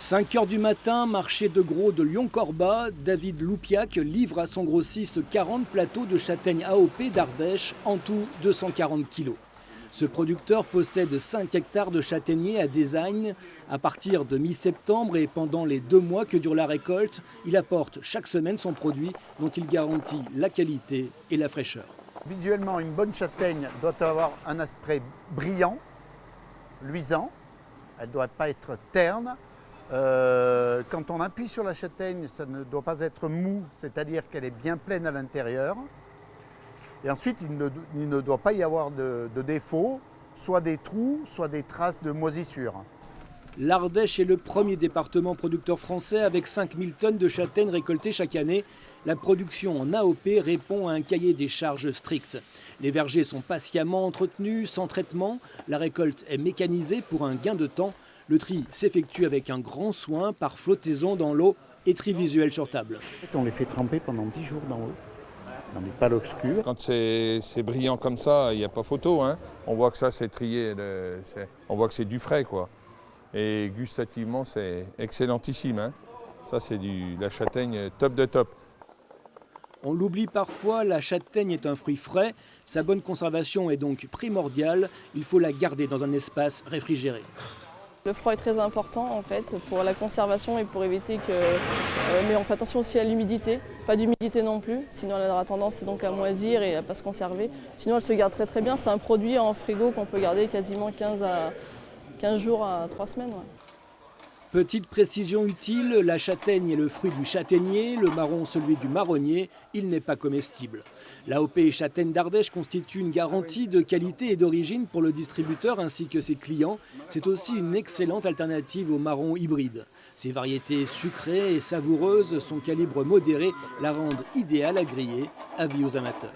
5 h du matin, marché de gros de Lyon-Corba, David Loupiac livre à son grossiste 40 plateaux de châtaignes AOP d'Ardèche, en tout 240 kilos. Ce producteur possède 5 hectares de châtaigniers à Désagne. À partir de mi-septembre et pendant les 2 mois que dure la récolte, il apporte chaque semaine son produit dont il garantit la qualité et la fraîcheur. Visuellement, une bonne châtaigne doit avoir un aspect brillant, luisant. Elle ne doit pas être terne. Quand on appuie sur la châtaigne, ça ne doit pas être mou, c'est-à-dire qu'elle est bien pleine à l'intérieur. Et ensuite, il ne doit pas y avoir de défauts, soit des trous, soit des traces de moisissure. L'Ardèche est le premier département producteur français avec 5000 tonnes de châtaignes récoltées chaque année. La production en AOP répond à un cahier des charges strict. Les vergers sont patiemment entretenus, sans traitement. La récolte est mécanisée pour un gain de temps. Le tri s'effectue avec un grand soin par flottaison dans l'eau et tri visuel sur table. On les fait tremper pendant 10 jours dans l'eau, dans des pales obscures. Quand c'est brillant comme ça, il n'y a pas photo, hein. On voit que ça c'est trié, on voit que c'est du frais, quoi. Et gustativement c'est excellentissime, hein. Ça c'est la châtaigne top de top. On l'oublie parfois, la châtaigne est un fruit frais. Sa bonne conservation est donc primordiale. Il faut la garder dans un espace réfrigéré. Le froid est très important en fait pour la conservation et pour éviter que... mais on fait attention aussi à l'humidité, pas d'humidité non plus, sinon elle aura tendance donc à moisir et à ne pas se conserver. Sinon elle se garde très très bien, c'est un produit en frigo qu'on peut garder quasiment 15 jours à 3 semaines. Ouais. Petite précision utile, la châtaigne est le fruit du châtaignier, le marron celui du marronnier, il n'est pas comestible. L'AOP châtaigne d'Ardèche constitue une garantie de qualité et d'origine pour le distributeur ainsi que ses clients. C'est aussi une excellente alternative au marron hybride. Ses variétés sucrées et savoureuses, son calibre modéré la rendent idéale à griller, avis aux amateurs.